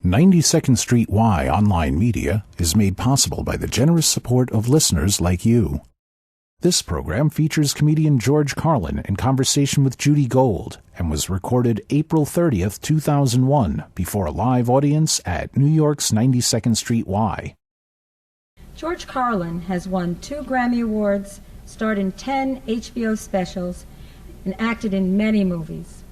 92nd Street Y online media is made possible by the generous support of listeners like you. This program features comedian George Carlin in conversation with Judy Gold and was recorded April 30th, 2001, before a live audience at New York's 92nd Street Y. George Carlin has won 2 Grammy Awards, starred in 10 HBO specials, and acted in many movies.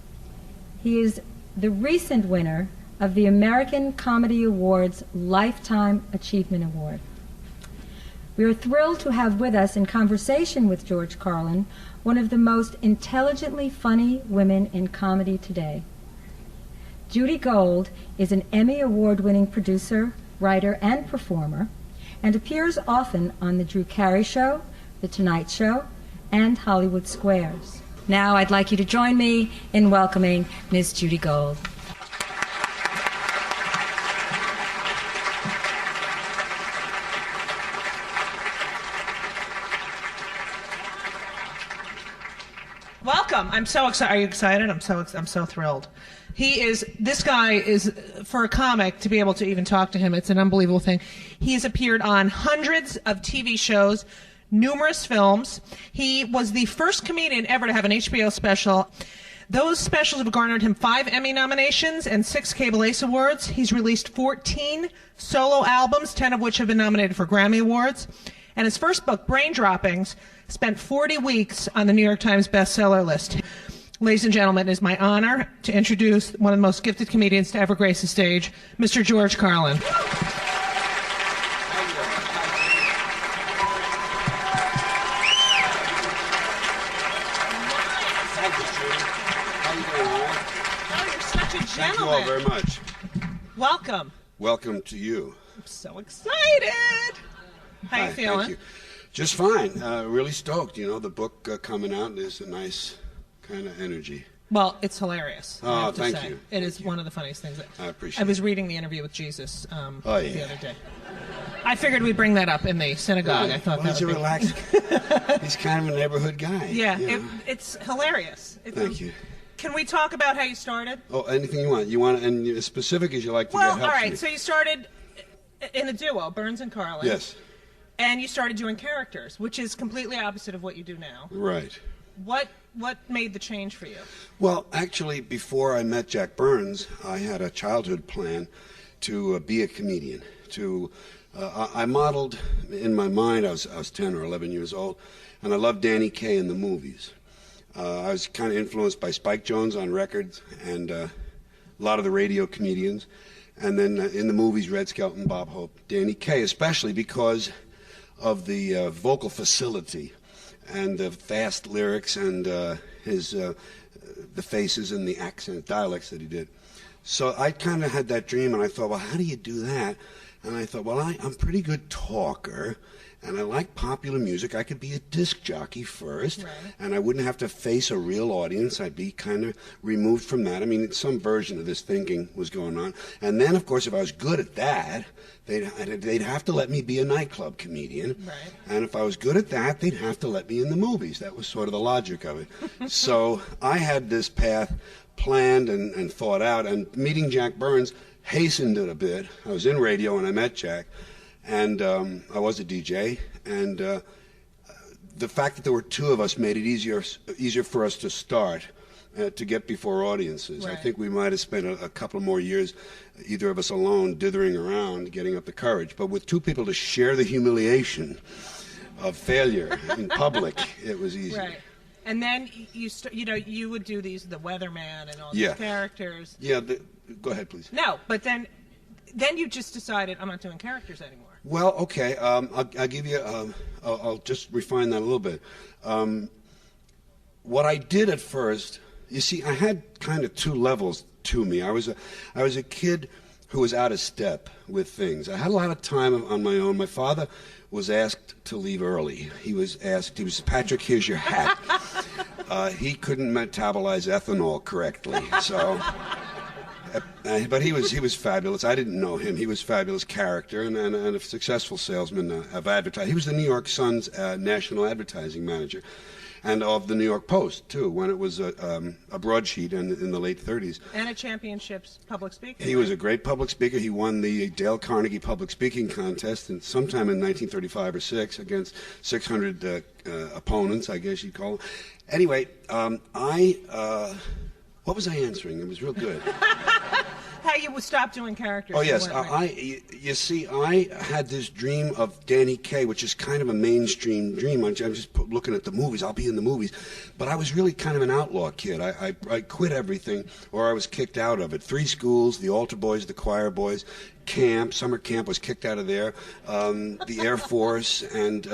He is the recent winner of the American Comedy Awards Lifetime Achievement Award. We are thrilled to have with us in conversation with George Carlin one of the most intelligently funny women in comedy today. Judy Gold is an Emmy Award-winning producer, writer, and performer, and appears often on The Drew Carey Show, The Tonight Show, and Hollywood Squares. Now I'd like you to join me in welcoming Ms. Judy Gold. Welcome. I'm so excited. Are you excited? I'm so thrilled. This guy is, for a comic, to be able to even talk to him, it's an unbelievable thing. He has appeared on hundreds of TV shows, numerous films. He was the first comedian ever to have an HBO special. Those specials have garnered him 5 Emmy nominations and 6 Cable Ace Awards. He's released 14 solo albums, 10 of which have been nominated for Grammy Awards. And his first book, Brain Droppings, spent 40 weeks on the New York Times bestseller list. Ladies and gentlemen, it is my honor to introduce one of the most gifted comedians to ever grace the stage, Mr. George Carlin. Oh, you're such a gentleman. Thank you all very much. Welcome. Welcome to you. I'm so excited. How you feeling? Thank you. Just fine. Really stoked. You know, the book coming out is a nice kind of energy. Well, it's hilarious. I have to thank say. you. It is one of the funniest things. I appreciate it. I was reading the interview with Jesus the yeah. other day. I figured we'd bring that up in the synagogue. Really? I thought well, that he's would a relaxed. He's kind of a neighborhood guy. Yeah, you know? it's hilarious. Thank you. Can we talk about how you started? Oh, anything you want. You want, and as specific as you like to Well, get all helps right. me. So you started in a duo, Burns and Carlin. Yes. And you started doing characters, which is completely opposite of what you do now. Right. What made the change for you? Well, actually, before I met Jack Burns, I had a childhood plan to be a comedian. I modeled in my mind. I was 10 or 11 years old, and I loved Danny Kaye in the movies. I was kind of influenced by Spike Jones on records and a lot of the radio comedians, and then in the movies, Red Skelton, Bob Hope, Danny Kaye, especially because of the vocal facility and the fast lyrics and the faces and the accent dialects that he did. So I kind of had that dream, and I thought, well, how do you do that? And I thought, well, I'm a pretty good talker, and I like popular music. I could be a disc jockey first, right, and I wouldn't have to face a real audience. I'd be kind of removed from that. I mean, some version of this thinking was going on. And then, of course, if I was good at that, they'd have to let me be a nightclub comedian. Right. And if I was good at that, they'd have to let me in the movies. That was sort of the logic of it. So I had this path planned and thought out, and meeting Jack Burns hastened it a bit. I was in radio when I met Jack, and I was a DJ, and the fact that there were 2 of us made it easier for us to start, to get before audiences. Right. I think we might have spent a couple more years, either of us alone, dithering around, getting up the courage. But with 2 people to share the humiliation of failure in public, it was easy. Right. And then you would do the weatherman and all these characters. Yeah. Go ahead, please. No, but then you just decided, I'm not doing characters anymore. Well, okay. I'll give you. I'll just refine that a little bit. What I did at first, you see, I had kind of 2 levels to me. I was a kid who was out of step with things. I had a lot of time on my own. My father was asked to leave early. He was Patrick, here's your hat. He couldn't metabolize ethanol correctly, so. But he was fabulous. I didn't know him. He was a fabulous character and a successful salesman of advertising. He was the New York Sun's national advertising manager. and of the New York Post, too, when it was a broadsheet in the late 30s. And a championships public speaker. He was a great public speaker. He won the Dale Carnegie Public Speaking Contest sometime in 1935 or 6 against 600 opponents, I guess you'd call them. Anyway, what was I answering? It was real good. How you would stop doing characters. Oh, yes. You see, I had this dream of Danny Kaye, which is kind of a mainstream dream. I'm just looking at the movies. I'll be in the movies. But I was really kind of an outlaw kid. I quit everything, or I was kicked out of it. 3 schools, the altar boys, the choir boys, camp, summer camp, was kicked out of there, the Air Force, and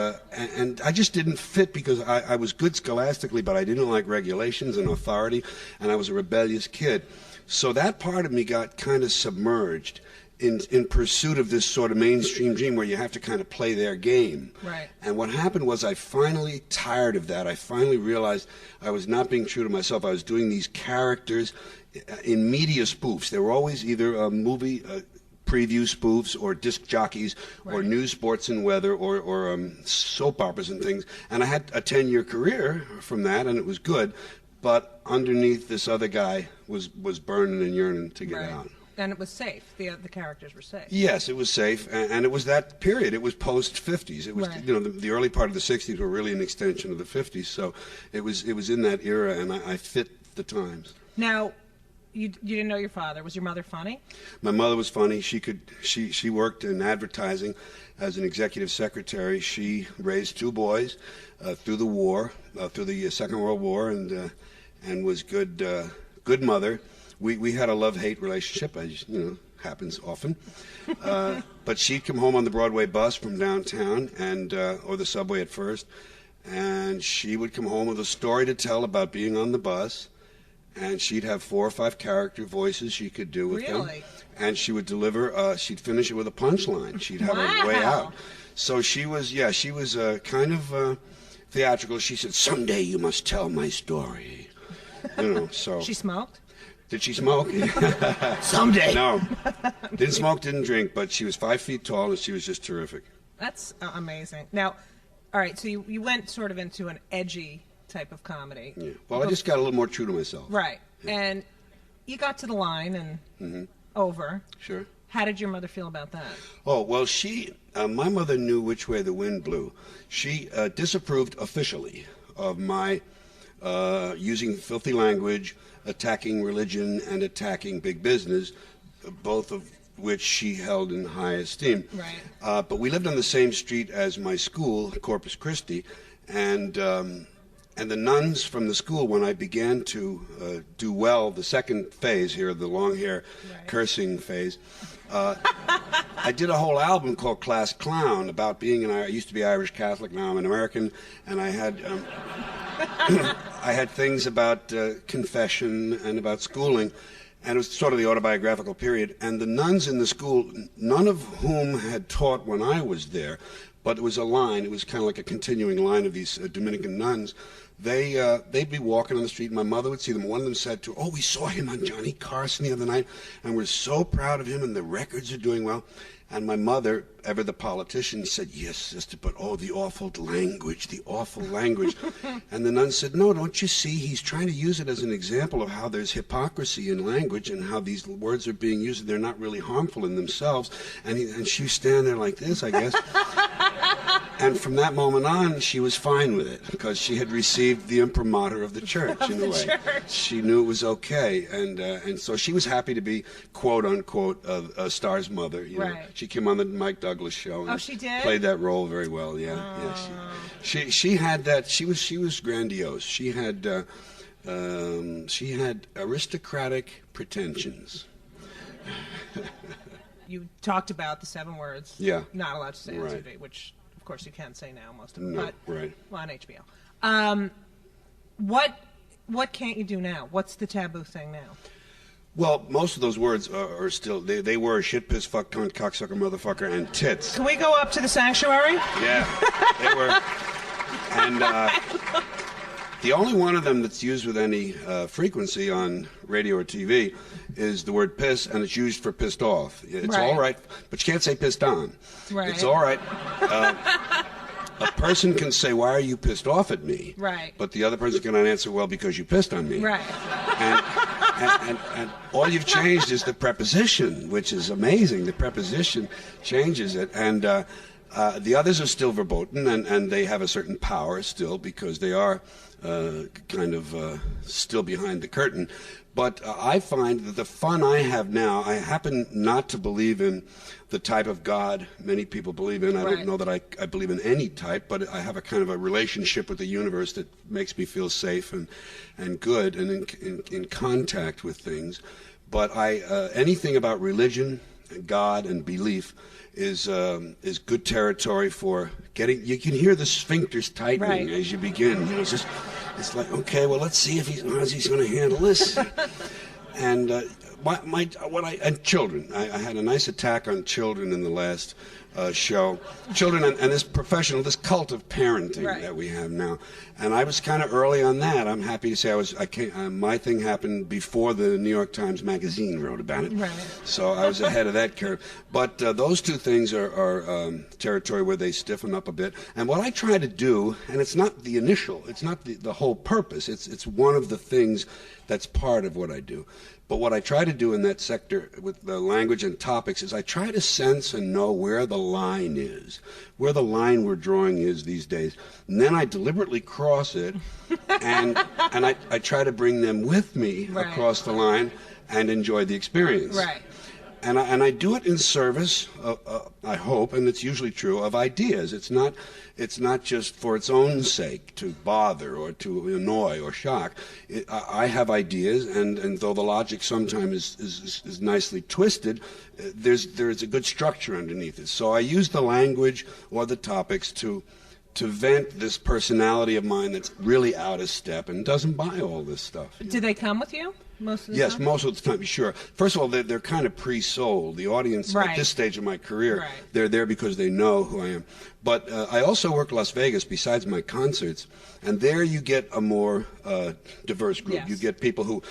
I just didn't fit because I was good scholastically, but I didn't like regulations and authority, and I was a rebellious kid. So that part of me got kind of submerged in pursuit of this sort of mainstream dream where you have to kind of play their game. Right. And what happened was I finally tired of that. I finally realized I was not being true to myself. I was doing these characters in media spoofs. They were always either movie preview spoofs or disc jockeys or news, sports, and weather or soap operas and things. And I had a 10-year career from that, and it was good. But underneath, this other guy was burning and yearning to get out. And it was safe. The characters were safe. Yes, it was safe, and it was that period. It was post-50s. It was, the early part of the 60s were really an extension of the 50s. So it was in that era, and I fit the times. Now, you didn't know your father. Was your mother funny? My mother was funny. She worked in advertising as an executive secretary. She raised 2 boys through the war, through the Second World War, and was good mother. We had a love-hate relationship, as happens often. But she'd come home on the Broadway bus from downtown, or the subway at first, and she would come home with a story to tell about being on the bus, and she'd have 4 or 5 character voices she could do with them. And she would deliver, she'd finish it with a punchline. She'd have a way out. So she was kind of theatrical. She said, "Someday you must tell my story." So. She smoked? Did she smoke? Someday. No. Didn't smoke, didn't drink, but she was 5 feet tall, and she was just terrific. That's amazing. Now, all right, so you went sort of into an edgy type of comedy. Yeah. Well, I just got a little more true to myself. Right. Yeah. And you got to the line and over. Sure. How did your mother feel about that? Oh, well, my mother knew which way the wind blew. She disapproved officially of my using filthy language, attacking religion, and attacking big business, both of which she held in high esteem. Right. But we lived on the same street as my school, Corpus Christi, and the nuns from the school, when I began to do well, the second phase here, the long hair cursing phase, I did a whole album called Class Clown about being I used to be Irish Catholic, now I'm an American, and I had I had things about confession and about schooling, and it was sort of the autobiographical period. And the nuns in the school, none of whom had taught when I was there, but it was a line. It was kind of like a continuing line of these Dominican nuns. They'd be walking on the street, and my mother would see them. One of them said to her, "Oh, we saw him on Johnny Carson the other night, and we're so proud of him, and the records are doing well." And my mother, ever the politician, said, "Yes, sister, but oh, the awful language, the awful language." And the nun said, "No, don't you see? He's trying to use it as an example of how there's hypocrisy in language and how these words are being used. They're not really harmful in themselves." And she was standing there like this, I guess. And from that moment on, she was fine with it because she had received the imprimatur of the church in a way. She knew it was okay, and so she was happy to be quote unquote a star's mother. You know. She came on the Mike Douglas show. And she did? Played that role very well. Yeah, She had that. She was grandiose. She had aristocratic pretensions. You talked about the 7 words. Yeah. Not allowed to say on TV, which of course you can't say now, most of them. No, but on HBO. What can't you do now? What's the taboo thing now? Well, most of those words are still, they were shit, piss, fuck, cunt, cocksucker, motherfucker, and tits. Can we go up to the sanctuary? Yeah, they were. And the only one of them that's used with any frequency on radio or TV is the word piss, and it's used for pissed off. It's all right, but you can't say pissed on. Right. It's all right. a person can say, why are you pissed off at me? Right. But the other person cannot answer, well, because you pissed on me. Right. And all you've changed is the preposition, which is amazing. The preposition changes it. And the others are still verboten, and they have a certain power still because they are still behind the curtain. But I find that the fun I have now, I happen not to believe in the type of God many people believe in. I don't know that I believe in any type, but I have a kind of a relationship with the universe that makes me feel safe and good and in contact with things. But anything about religion, God, and belief is good territory for getting. You can hear the sphincters tightening as you begin. It's like, okay, well, let's see how's he's going to handle this. And and children. I had a nice attack on children in the last show. Children and this this cult of parenting that we have now. And I was kind of early on that. I'm happy to say my thing happened before the New York Times Magazine wrote about it. Right. So I was ahead of that curve. But those two things are territory where they stiffen up a bit. And what I try to do, and it's not the initial, it's not the whole purpose. It's one of the things that's part of what I do. But what I try to do in that sector with the language and topics is I try to sense and know where the line is, where the line we're drawing is these days. And then I deliberately cross it, and I try to bring them with me across the line and enjoy the experience. Right. And I do it in service, I hope, and it's usually true, of ideas. It's not just for its own sake to bother or to annoy or shock. I have ideas, and though the logic sometimes is nicely twisted, there's a good structure underneath it. So I use the language or the topics to vent this personality of mine that's really out of step and doesn't buy all this stuff. Do they come with you? Most of the time? Yes, most of the time, sure. First of all, they're kind of pre-sold. The audience at this stage of my career, they're there because they know who I am. But I also work Las Vegas besides my concerts, and there you get a more diverse group. Yes. You get people who,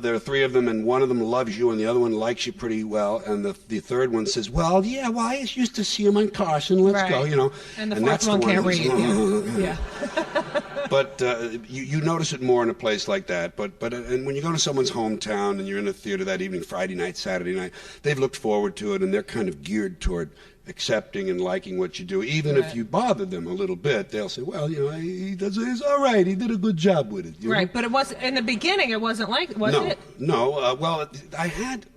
there are three of them, and one of them loves you, and the other one likes you pretty well, and the third one says, well, yeah, well, I used to see him on Carson, let's go, you know. And the fourth one can't read. Yeah. But you notice it more in a place like that. And when you go to someone's hometown and you're in a theater that evening, Friday night, Saturday night, they've looked forward to it, and they're kind of geared toward accepting and liking what you do. Even if you bother them a little bit, they'll say, well, you know, he's all right. He did a good job with it. You know? But it was in the beginning, it wasn't like, was it? No. Well,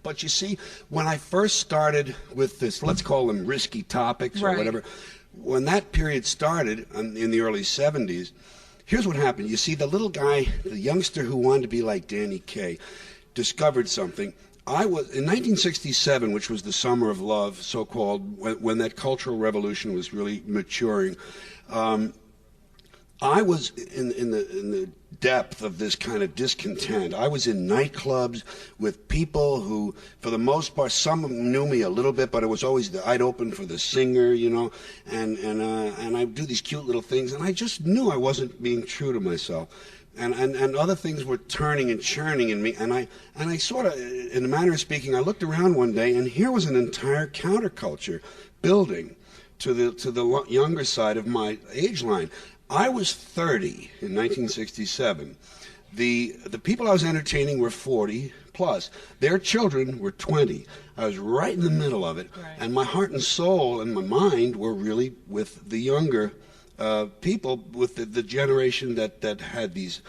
but you see, when I first started with this, let's call them risky topics or whatever, when that period started in the early 70s, here's what happened. You see, the little guy, the youngster who wanted to be like Danny Kaye, discovered something. I was in 1967, which was the summer of love, so-called, when that cultural revolution was really maturing. I was in the depth of this kind of discontent. I was in nightclubs with people who, for the most part, some of them knew me a little bit, but it was always I'd open for the singer, you know, and I'd do these cute little things, and I just knew I wasn't being true to myself. And other things were turning and churning in me, and I sort of, in a manner of speaking, I looked around one day, and here was an entire counterculture building to the younger side of my age line. I was 30 in 1967. The people I was entertaining were 40 plus. Their children were 20. I was right in the middle of it, and my heart and soul and my mind were really with the younger people, with the generation that had these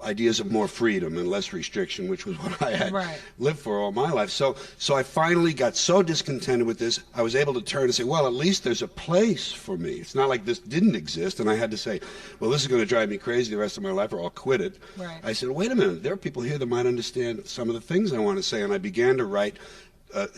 ideas of more freedom and less restriction, which was what I had lived for all my life. So I finally got so discontented with this, I was able to turn and say, well, at least there's a place for me. It's not like this didn't exist, and I had to say, well, this is going to drive me crazy the rest of my life, or I'll quit it. I said, wait a minute, there are people here that might understand some of the things I want to say, and I began to write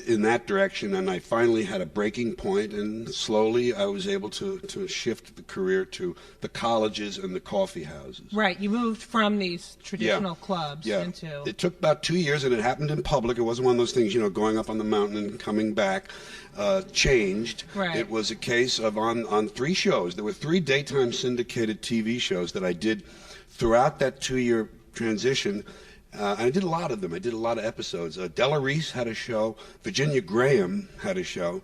in that direction, and I finally had a breaking point, and slowly I was able to shift the career to the colleges and the coffee houses. Right, you moved from these traditional clubs into... It took about 2 years, and it happened in public. It wasn't one of those things, you know, going up on the mountain and coming back. Changed. It was a case of on 3 shows. There were 3 daytime syndicated TV shows that I did throughout that 2-year transition. And I did a lot of them. I did a lot of episodes. Della Reese had a show. Virginia Graham had a show.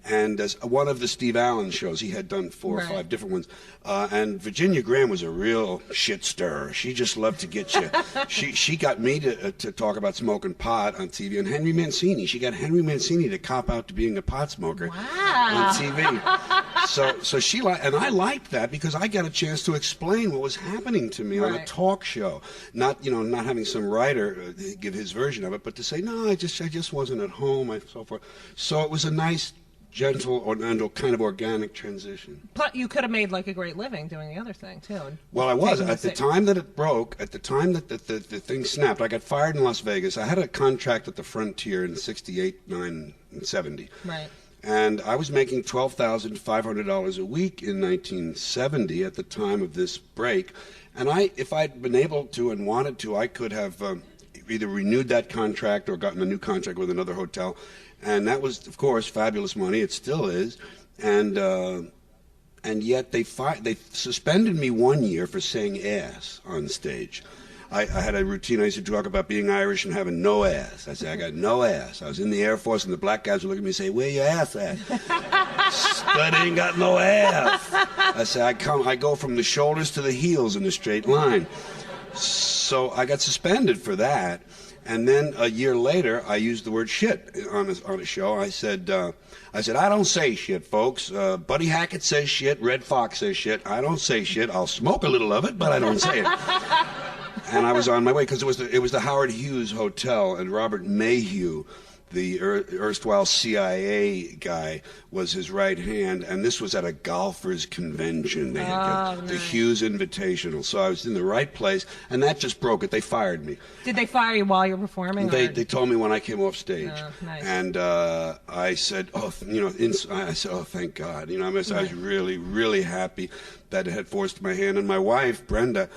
And as one of the Steve Allen shows, he had done 4 or 5 different ones. And Virginia Graham was a real shit stirrer. She just loved to get you. She got me to talk about smoking pot on TV. And Henry Mancini, she got Henry Mancini to cop out to being a pot smoker on TV. So she and I liked that because I got a chance to explain what was happening to me on a talk show. Not having some writer give his version of it, but to say, no, I just wasn't at home, and so forth. So it was a nice, gentle, and kind of organic transition. But you could have made like a great living doing the other thing too. Well, I was at the time that it broke. At the time that the thing snapped, I got fired in Las Vegas. I had a contract at the Frontier in '68, '9, and '70. Right. And I was making $12,500 a week in 1970 at the time of this break. And if I'd been able to and wanted to, I could have either renewed that contract or gotten a new contract with another hotel. And that was, of course, fabulous money. It still is. And yet they suspended me 1 year for saying ass on stage. I had a routine. I used to talk about being Irish and having no ass. I said, I got no ass. I was in the Air Force, and the black guys would look at me and say, where your ass at? But ain't got no ass. I said, I go from the shoulders to the heels in a straight line. So I got suspended for that. And then a year later, I used the word shit on a show. I said, I don't say shit, folks. Buddy Hackett says shit. Red Fox says shit. I don't say shit. I'll smoke a little of it, but I don't say it. And I was on my way because it was the Howard Hughes Hotel, and Robert Mayhew, the erstwhile CIA guy, was his right hand, and this was at a golfers' convention. They had the Hughes Invitational, so I was in the right place, and that just broke it. They fired me. Did they fire you while you were performing? They told me when I came off stage, nice. And I said, I said, oh, thank God. I was really, really happy that it had forced my hand, and my wife, Brenda.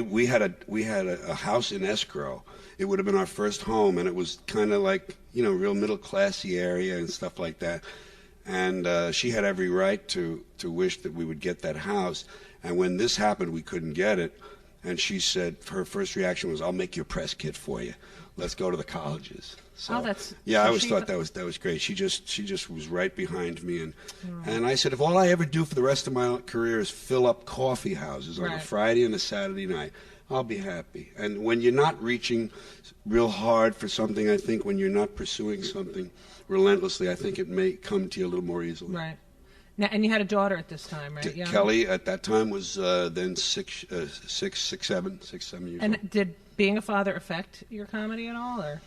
We had a house in escrow. It would have been our first home, and it was kind of like, real middle classy area and stuff like that. And she had every right to wish that we would get that house. And when this happened, we couldn't get it. And she said, her first reaction was, I'll make you a press kit for you. Let's go to the colleges. So, I always thought that was great. She just was right behind me, and I said, if all I ever do for the rest of my career is fill up coffee houses on a Friday and a Saturday night, I'll be happy. And when you're not reaching real hard for something, I think when you're not pursuing something relentlessly, I think it may come to you a little more easily. Right. Now, and you had a daughter at this time, right? Kelly at that time was then 7 years old. And did being a father affect your comedy at all, or?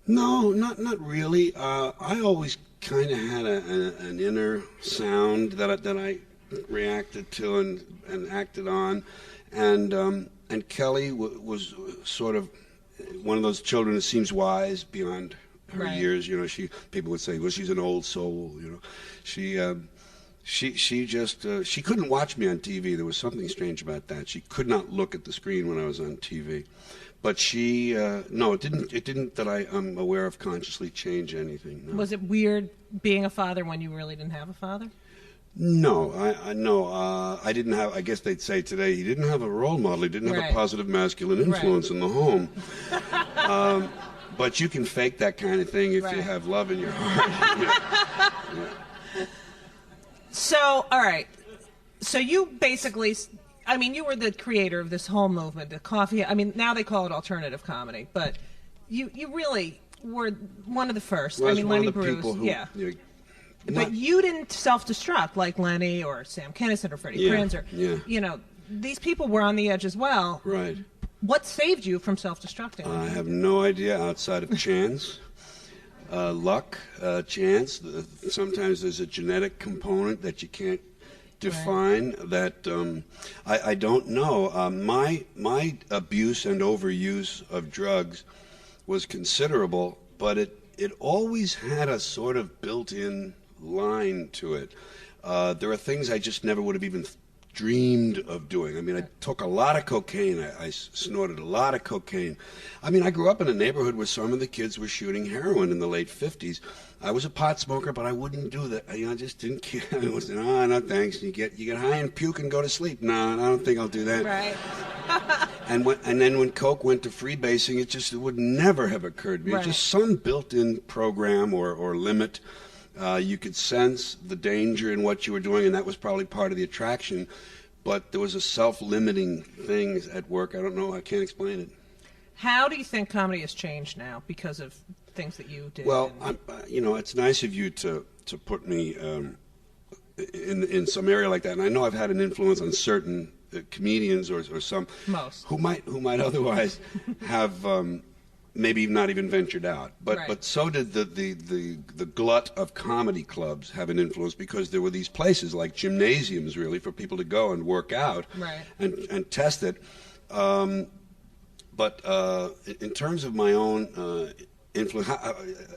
No, not really. I always kind of had an inner sound that I reacted to and acted on, and Kelly was sort of one of those children that seems wise beyond her years. People would say, well, she's an old soul. She couldn't watch me on TV. There was something strange about that. She could not look at the screen when I was on TV. But it didn't that I'm aware of consciously change anything. No. Was it weird being a father when you really didn't have a father? No, I didn't have. I guess they'd say today he didn't have a role model. He didn't have a positive masculine influence in the home. But you can fake that kind of thing if you have love in your heart. So, all right. So you basically. You were the creator of this whole movement, the coffee. Now they call it alternative comedy, but you really were one of the first. Well, Lenny Bruce, but you didn't self-destruct like Lenny or Sam Kinison or Freddie Prinze. These people were on the edge as well. Right. What saved you from self-destructing? I have no idea outside of chance, luck, chance. Sometimes there's a genetic component that you can't define that I don't know. My abuse and overuse of drugs was considerable, but it always had a sort of built-in line to it. There are things I just never would have even dreamed of doing. I mean, I took a lot of cocaine. I snorted a lot of cocaine. I mean, I grew up in a neighborhood where some of the kids were shooting heroin in the late 50s. I was a pot smoker, but I wouldn't do that. I just didn't care. I was, no, thanks. You get high and puke and go to sleep. No, I don't think I'll do that. Right. And then when coke went to freebasing, it would never have occurred to me. Right. It's just some built-in program or limit. You could sense the danger in what you were doing, and that was probably part of the attraction. But there was a self-limiting thing at work. I don't know. I can't explain it. How do you think comedy has changed now because of things that you did? Well, it's nice of you to put me in some area like that. And I know I've had an influence on certain comedians or some most who might otherwise have maybe not even ventured out. But so did the glut of comedy clubs have an influence, because there were these places like gymnasiums really for people to go and work out and test it. But in terms of my own influence,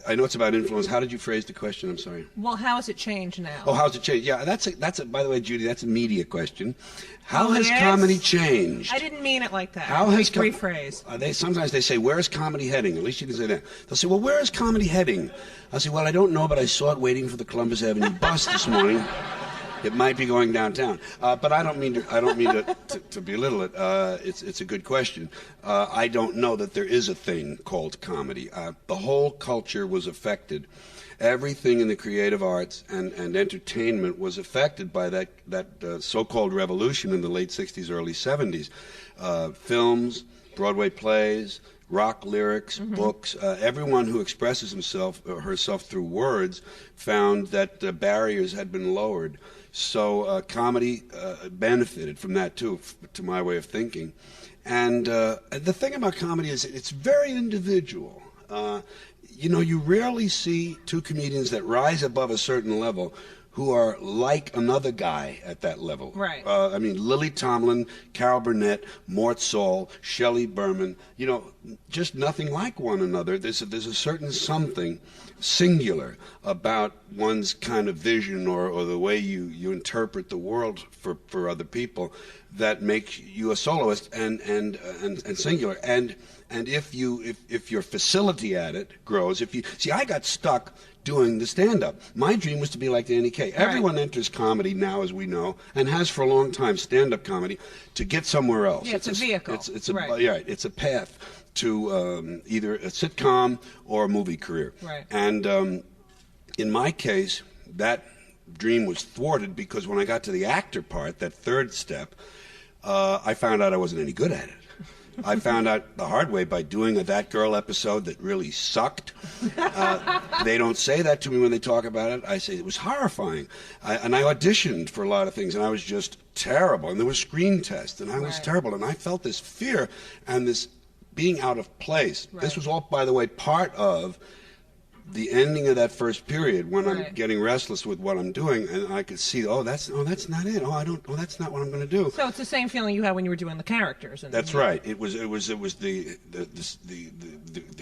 I know it's about influence. How did you phrase the question? I'm sorry. Well, how has it changed now? Oh, how's it changed? Yeah, that's by the way, Judy, that's a media question. How has comedy changed? I didn't mean it like that. How has rephrase? Sometimes they say, "Where is comedy heading?" At least you can say that. They'll say, "Well, where is comedy heading?" I'll say, "Well, I don't know, but I saw it waiting for the Columbus Avenue bus this morning. It might be going downtown." But I don't mean to belittle it. It's a good question. I don't know that there is a thing called comedy. The whole culture was affected. Everything in the creative arts and entertainment was affected by that so-called revolution in the late 60s, early 70s. Films, Broadway plays, rock lyrics, books. Everyone who expresses himself or herself through words found that barriers had been lowered. So comedy benefited from that too, to my way of thinking. And the thing about comedy is it's very individual. You rarely see two comedians that rise above a certain level who are like another guy at that level. Right. I mean, Lily Tomlin, Carol Burnett, Mort Saul, Shelley Berman, just nothing like one another. There's a certain something singular about one's kind of vision or the way you interpret the world for other people that makes you a soloist and singular. And if your facility at it grows, I got stuck doing the stand-up. My dream was to be like Danny Kaye. Everyone enters comedy now, as we know, and has for a long time, stand-up comedy, to get somewhere else. Yeah, it's a vehicle. It's a path to either a sitcom or a movie career. Right. And in my case, that dream was thwarted because when I got to the actor part, that third step, I found out I wasn't any good at it. I found out the hard way by doing a That Girl episode that really sucked. They don't say that to me when they talk about it. I say it was horrifying. And I auditioned for a lot of things, and I was just terrible. And there was screen tests, and I was terrible. And I felt this fear and this being out of place. This was all, by the way, part of the ending of that first period when I'm getting restless with what I'm doing, and I could see, that's not it. That's not what I'm going to do. So it's the same feeling you had when you were doing the characters. That's right. It was the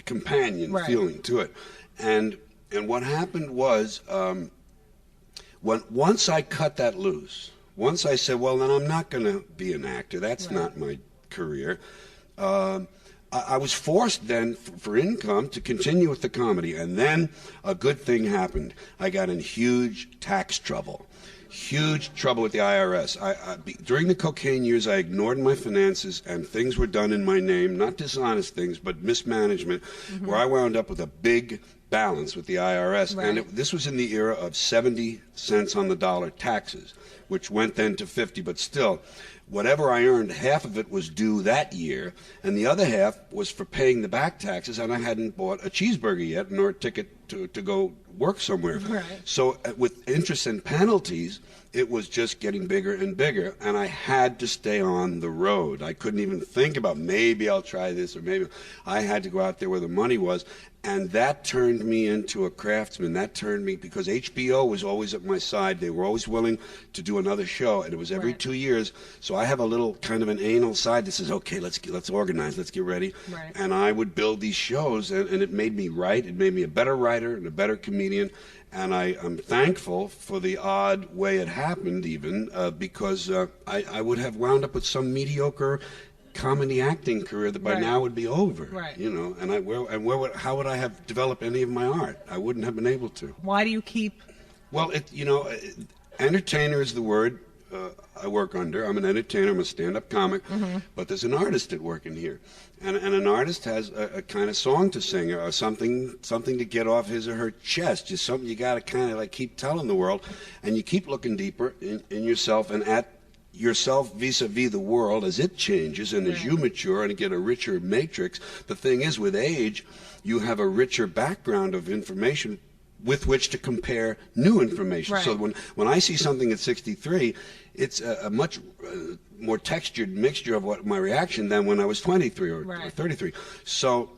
companion feeling to it, and what happened was once I cut that loose, once I said, well, then I'm not going to be an actor. That's not my career. I was forced then, for income, to continue with the comedy. And then a good thing happened. I got in huge tax trouble. Huge trouble with the IRS. During the cocaine years, I ignored my finances, and things were done in my name, not dishonest things, but mismanagement, where I wound up with a big balance with the IRS. And this was in the era of 70 cents on the dollar taxes, which went then to 50, but still. Whatever I earned, half of it was due that year, and the other half was for paying the back taxes, and I hadn't bought a cheeseburger yet, nor a ticket to go work somewhere. So with interest and penalties, it was just getting bigger and bigger, and I had to stay on the road. I couldn't even think about maybe I'll try this or maybe. I had to go out there where the money was, And that turned me into a craftsman. That turned me, because HBO was always at my side. They were always willing to do another show, and it was every 2 years. So I have a little kind of an anal side that says, okay, let's organize, let's get ready. Right. And I would build these shows, and it made me write. It made me a better writer and a better comedian. And I'm thankful for the odd way it happened, even, because I would have wound up with some mediocre comedy acting career that by now would be over. Right. You know, and how would I have developed any of my art? I wouldn't have been able to. Why do you keep? Well, entertainer is the word I work under. I'm an entertainer. I'm a stand-up comic. But there's an artist at work in here, and an artist has a kind of song to sing, or something to get off his or her chest. Just something you got to kind of like keep telling the world, and you keep looking deeper in yourself and at yourself vis-a-vis the world as it changes and as you mature and get a richer matrix. The thing is, with age, you have a richer background of information with which to compare new information. So when I see something at 63, it's a much more textured mixture of what my reaction than when I was 23 or 33. So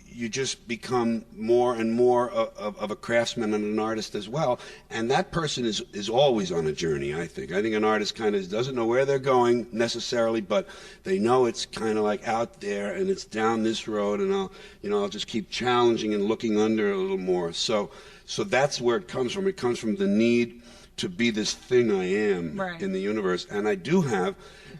you just become more and more of a craftsman and an artist as well. And that person is always on a journey, I think. I think an artist kind of doesn't know where they're going necessarily, but they know it's kind of like out there and it's down this road, and I'll just keep challenging and looking under a little more. So that's where it comes from. It comes from the need to be this thing I am in the universe. And I do have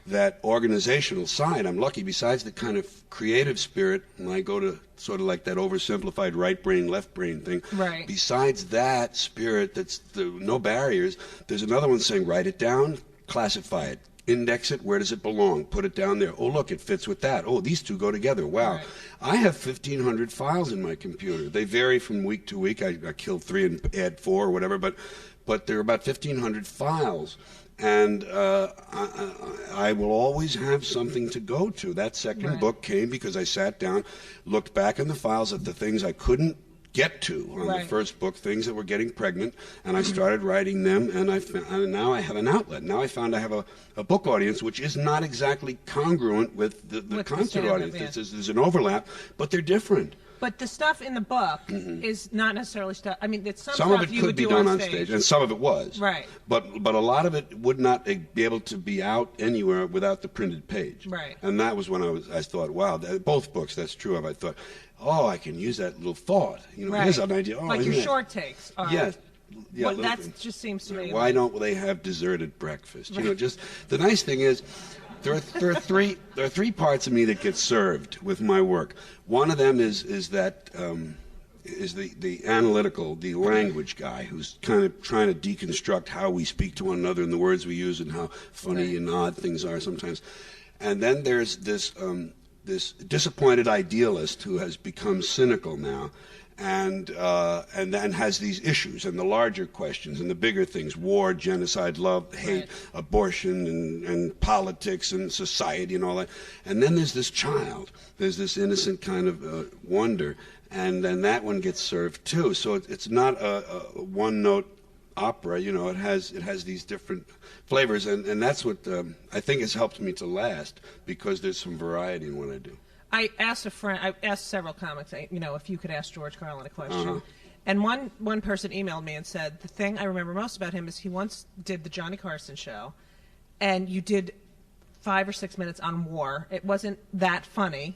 that organizational side. I'm lucky, besides the kind of creative spirit, and I go to sort of like that oversimplified right brain, left brain thing. Right. Besides that spirit, that's no barriers, there's another one saying, write it down, classify it, index it, where does it belong, put it down there. Oh, look, it fits with that. Oh, these two go together. Wow. I have 1,500 files in my computer. They vary from week to week. I kill 3 and add 4 or whatever, but there are about 1,500 files, and I will always have something to go to. That second book came because I sat down, looked back in the files at the things I couldn't get to on the first book, things that were getting pregnant, and I started writing them, and now I have an outlet. Now I found I have a book audience, which is not exactly congruent with the concert audience. There's an overlap, but they're different. But the stuff in the book is not necessarily stuff. I mean, it's some of stuff it you could would be do done on stage, and some of it was. Right. But a lot of it would not be able to be out anywhere without the printed page. Right. And that was when I thought, wow, both books that's true of. I thought, oh, I can use that little thought. Here's an idea. Oh, like your short takes. Yeah. That just seems to me. Why don't they have dessert at breakfast? Just the nice thing is, there are three parts of me that get served with my work. One of them is the analytical, the language guy who's kind of trying to deconstruct how we speak to one another and the words we use and how funny and odd things are sometimes. And then there's this disappointed idealist who has become cynical now, and then has these issues and the larger questions and the bigger things: war, genocide, love, hate, abortion, and politics and society and all that. And then there's this child. There's this innocent kind of wonder, and then that one gets served too. So it's not a one-note opera. It has these different flavors, and that's what I think has helped me to last, because there's some variety in what I do. I asked several comics, if you could ask George Carlin a question. And one person emailed me and said, the thing I remember most about him is he once did the Johnny Carson show, and you did 5 or 6 minutes on war. It wasn't that funny,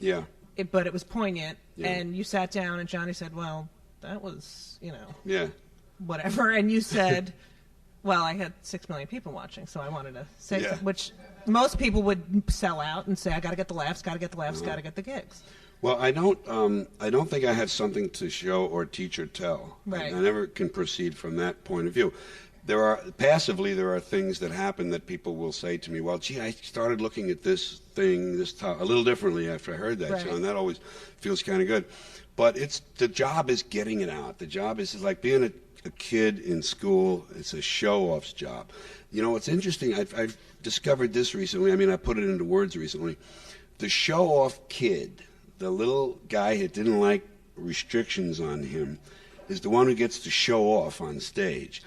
but it was poignant, and you sat down and Johnny said, well, that was, whatever. And you said, well, I had 6 million people watching, so I wanted to say something, which most people would sell out and say, I got to get the laughs, got to get the laughs, got to get the gigs. Well, I don't think I have something to show or teach or tell. Right. I never can proceed from that point of view. There are things that happen that people will say to me, well, gee, I started looking at this thing a little differently after I heard that show, and that always feels kind of good. But the job is getting it out. The job is like being a kid in school. It's a show-off's job. It's interesting. I've discovered this recently. I mean, I put it into words recently. The show-off kid, the little guy who didn't like restrictions on him, is the one who gets to show off on stage.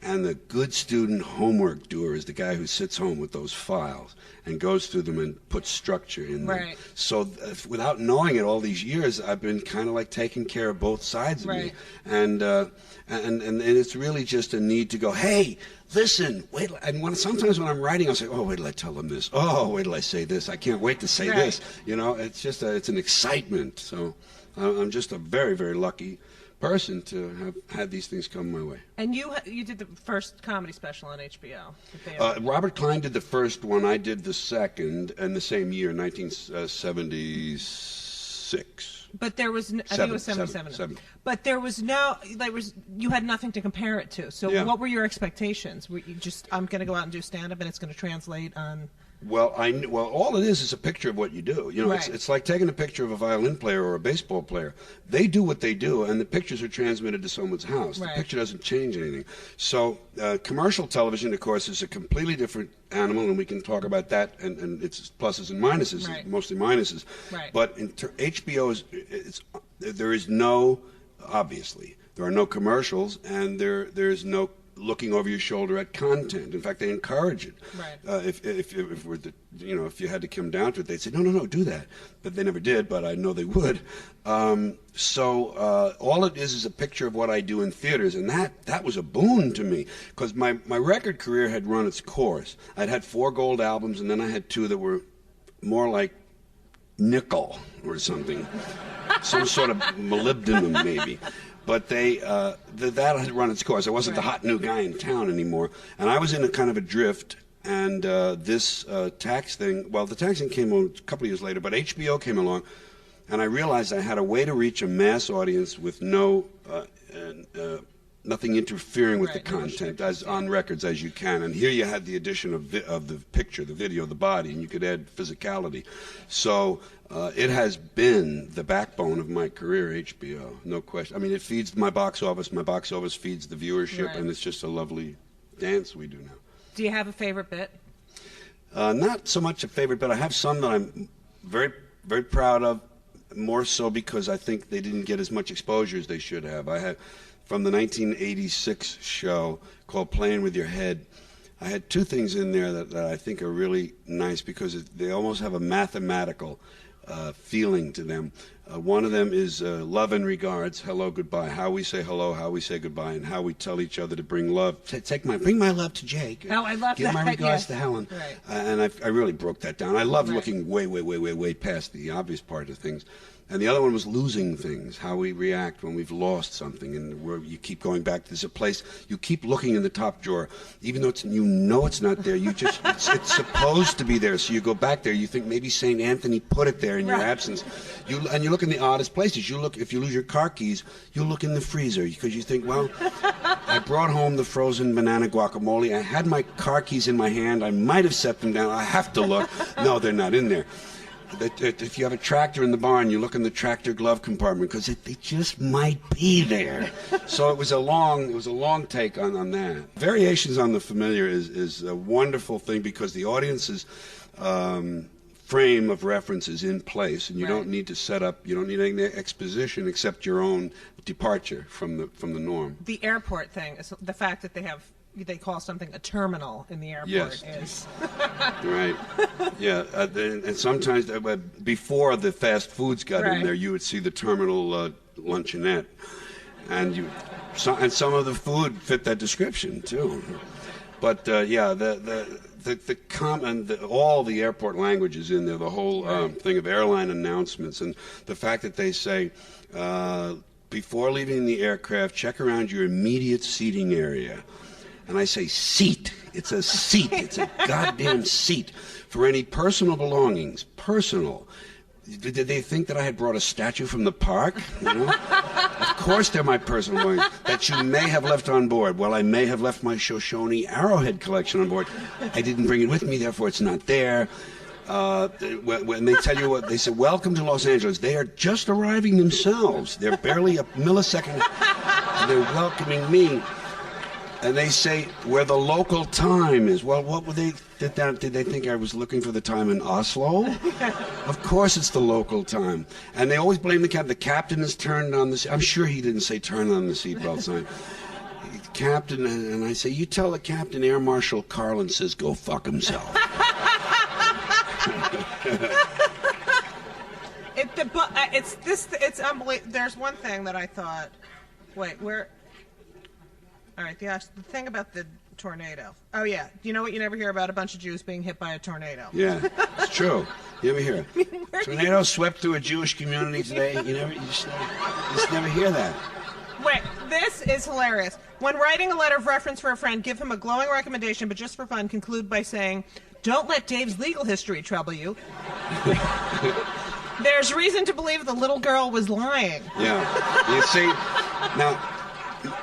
And the good student homework doer is the guy who sits home with those files and goes through them and puts structure in them. Right. So without knowing it all these years, I've been kind of like taking care of both sides of me. And it's really just a need to go, hey, listen, wait. And sometimes when I'm writing, I'll say, oh, wait till I tell them this. Oh, wait till I say this. I can't wait to say this. You know, it's just it's an excitement. So I'm just a very, very lucky person to have had these things come my way. And you did the first comedy special on HBO. Robert Klein did the first one. I did the second, in the same year, 1976. But there was, I think it was 77. But there was you had nothing to compare it to. So what were your expectations? Were you just, I'm going to go out and do stand-up and it's going to translate on... Well, all it is a picture of what you do. You know, it's like taking a picture of a violin player or a baseball player. They do what they do, and the pictures are transmitted to someone's house. The picture doesn't change anything. So commercial television, of course, is a completely different animal, and we can talk about that and its pluses and minuses, mostly minuses. But in HBO, there is no, obviously, there are no commercials, and there is no looking over your shoulder at content. In fact, they encourage it. If you had to come down to it, they'd say, no, do that. But they never did, but I know they would. So all it is a picture of what I do in theaters, and that was a boon to me, because my record career had run its course. I'd had 4 gold albums, and then I had 2 that were more like nickel or something, some sort of molybdenum maybe. But that had run its course. I wasn't the hot new guy in town anymore. And I was in a kind of a drift. And this tax thing, well, the tax thing came on a couple of years later, but HBO came along. And I realized I had a way to reach a mass audience with nothing interfering with the content as on records as you can. And here you had the addition of the picture, the video, the body, and you could add physicality. So it has been the backbone of my career, HBO, no question. I mean, it feeds my box office feeds the viewership, and it's just a lovely dance we do now. Do you have a favorite bit? Not so much a favorite bit. I have some that I'm very, very proud of, more so because I think they didn't get as much exposure as they should have. I had, from the 1986 show called Playing With Your Head, I had 2 things in there that I think are really nice because they almost have a mathematical feeling to them. One of them is love and regards, hello, goodbye, how we say hello, how we say goodbye, and how we tell each other to bring love. Bring my love to Jake. Oh, I love Give that. my regards to Helen. Right. And I really broke that down. I love looking way past the obvious part of things. And the other one was losing things, how we react when we've lost something, and where you keep going back. There's a place, you keep looking in the top drawer, even though it's not there. You just, it's supposed to be there, so you go back there. You think maybe St. Anthony put it there in your absence. You look in the oddest places. You look, if you lose your car keys, you look in the freezer, because you think, well, I brought home the frozen banana guacamole. I had my car keys in my hand. I might have set them down. I have to look. No, they're not in there. If you have a tractor in the barn, you look in the tractor glove compartment because they just might be there. So it was a long take on that. Variations on the familiar is a wonderful thing because the audience's frame of reference is in place, and you don't need to set up. You don't need any exposition except your own departure from the norm. The airport thing is the fact that they call something a terminal in the airport is right. Yeah, and sometimes before the fast foods got in there, you would see the terminal luncheonette, and some of the food fit that description too. But all the airport language is in there. The whole thing of airline announcements, and the fact that they say before leaving the aircraft, check around your immediate seating area. And I say, seat. It's a seat. It's a goddamn seat. For any personal belongings. Personal. Did they think that I had brought a statue from the park? You know? Of course they're my personal belongings. That you may have left on board. Well, I may have left my Shoshone arrowhead collection on board. I didn't bring it with me, therefore it's not there. When they tell you what, they say, welcome to Los Angeles. They are just arriving themselves. They're barely a millisecond. They're welcoming me. And they say where the local time is. Well, what would did they think I was looking for the time in Oslo? Of course it's the local time. And they always blame the captain. The captain has turned on the seat. I'm sure he didn't say turn on the seatbelt sign. Captain, and I say, you tell the captain Air Marshal Carlin says go fuck himself. It's unbelievable. There's one thing that I thought. Wait, where? All right, the thing about the tornado. Oh yeah, do you know what you never hear about? A bunch of Jews being hit by a tornado. Yeah, it's true. You ever hear it? Tornado swept through a Jewish community today. You just never hear that. Wait, this is hilarious. When writing a letter of reference for a friend, give him a glowing recommendation, but just for fun, conclude by saying, "Don't let Dave's legal history trouble you." There's reason to believe the little girl was lying. Yeah. You see,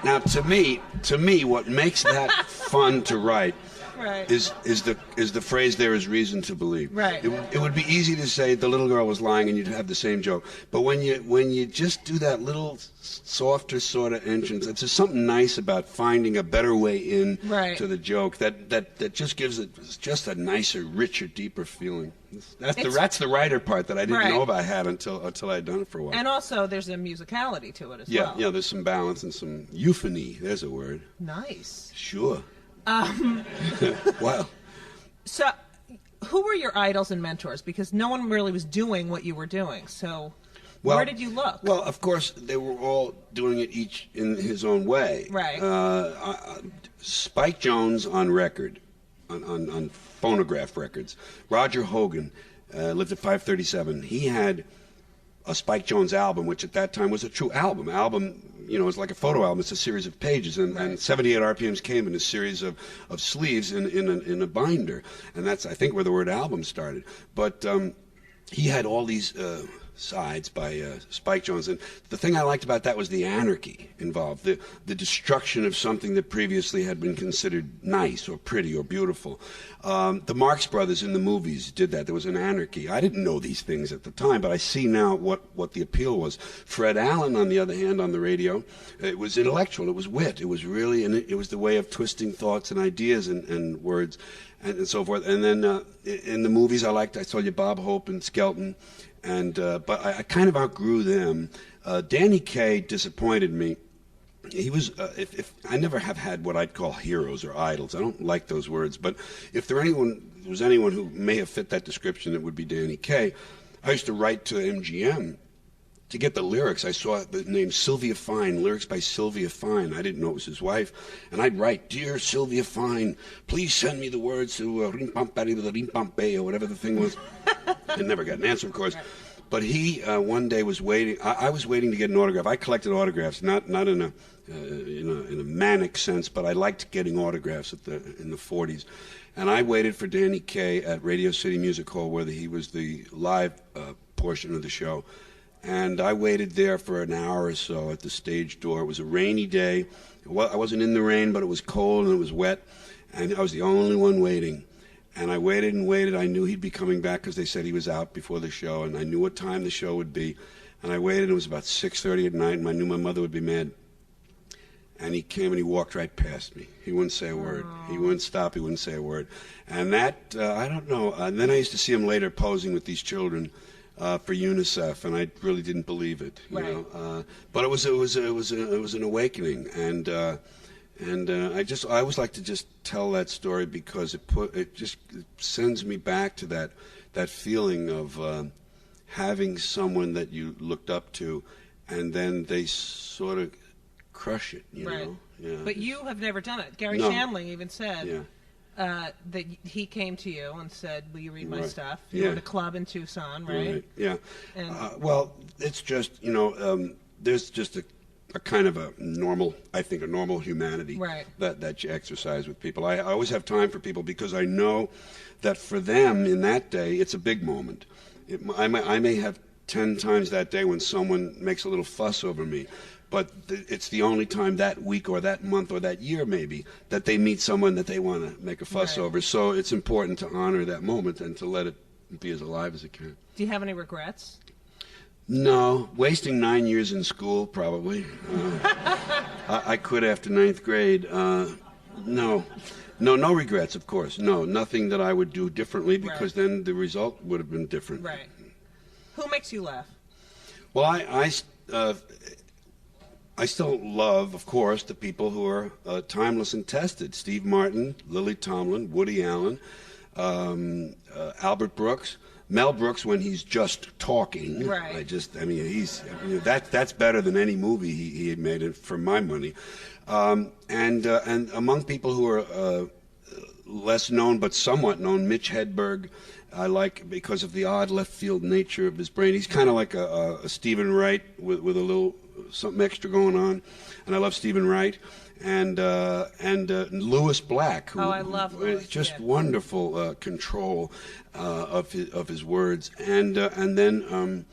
now to me, what makes that fun to write is the phrase "there is reason to believe." Right. It would be easy to say the little girl was lying and you'd have the same joke, but when you just do that little softer sort of entrance, there's something nice about finding a better way in to the joke that just gives it just a nicer, richer, deeper feeling. That's the writer part that I didn't know I had until I'd done it for a while. And also, there's a musicality to it as well. Yeah, there's some balance and some euphony. There's a word. Nice. Sure. Wow. So, who were your idols and mentors? Because no one really was doing what you were doing. So, where did you look? Well, of course, they were all doing it each in his own way. Right. Spike Jones on record, on phonograph records. Roger Hogan lived at 537. He had a Spike Jones album, which at that time was a true album. It's like a photo album. It's a series of pages, and 78 RPMs came in a series of sleeves in a binder, and that's, I think, where the word album started. But he had all these sides by Spike Jones, and the thing I liked about that was the anarchy involved, the destruction of something that previously had been considered nice or pretty or beautiful. The Marx Brothers in the movies did that. There was an anarchy. I didn't know these things at the time, but I see now what the appeal was. Fred Allen, on the other hand, on the radio, it was intellectual. It was wit. It was really, and it was the way of twisting thoughts and ideas and words and so forth. And then in the movies, I saw you Bob Hope and Skelton. But I kind of outgrew them. Danny Kaye disappointed me. He was, if I never have had what I'd call heroes or idols. I don't like those words, but if there was anyone who may have fit that description, it would be Danny Kaye. I used to write to MGM to get the lyrics. I saw the name Sylvia Fine, lyrics by Sylvia Fine. I didn't know it was his wife. And I'd write, "Dear Sylvia Fine, please send me the words to Rim-Pam-Patty to the Rim-Pam-Bay," or whatever the thing was. I never got an answer, of course. But he one day was waiting. I was waiting to get an autograph. I collected autographs, not in a manic sense, but I liked getting autographs in the 40s. And I waited for Danny Kaye at Radio City Music Hall, where he was the live portion of the show. And I waited there for an hour or so at the stage door. It was a rainy day. I wasn't in the rain, but it was cold and it was wet. And I was the only one waiting. And I waited and waited. I knew he'd be coming back because they said he was out before the show. And I knew what time the show would be. And I waited. It was about 6:30 at night. And I knew my mother would be mad. And he came and he walked right past me. He wouldn't say a word. He wouldn't stop. He wouldn't say a word. And that, I don't know. And then I used to see him later posing with these children for UNICEF, and I really didn't believe it. You know? But it was an awakening, and I always like to just tell that story because it just sends me back to that feeling of having someone that you looked up to, and then they sort of crush it. You know? Yeah. But you have never done it. Gary Shandling even said. That he came to you and said, "Will you read my stuff?" You were at a club in Tucson, right? Yeah. And well, it's just, there's just a kind of a normal humanity that you exercise with people. I always have time for people because I know that for them in that day, it's a big moment. I may have 10 times that day when someone makes a little fuss over me. But it's the only time that week or that month or that year maybe that they meet someone that they want to make a fuss over. So it's important to honor that moment and to let it be as alive as it can. Do you have any regrets? No. Wasting 9 years in school, probably. I quit after 9th grade. No, no regrets, of course. No, nothing that I would do differently because then the result would have been different. Right. Who makes you laugh? Well, I still love, of course, the people who are timeless and tested. Steve Martin, Lily Tomlin, Woody Allen, Albert Brooks, Mel Brooks when he's just talking. Right. That's better than any movie he had made it for my money. And among people who are less known but somewhat known, Mitch Hedberg, I like because of the odd left field nature of his brain. He's kind of like a Stephen Wright with a little something extra going on, and I love Stephen Wright. And Louis Black, who I love Louis. Just wonderful control of his words, and then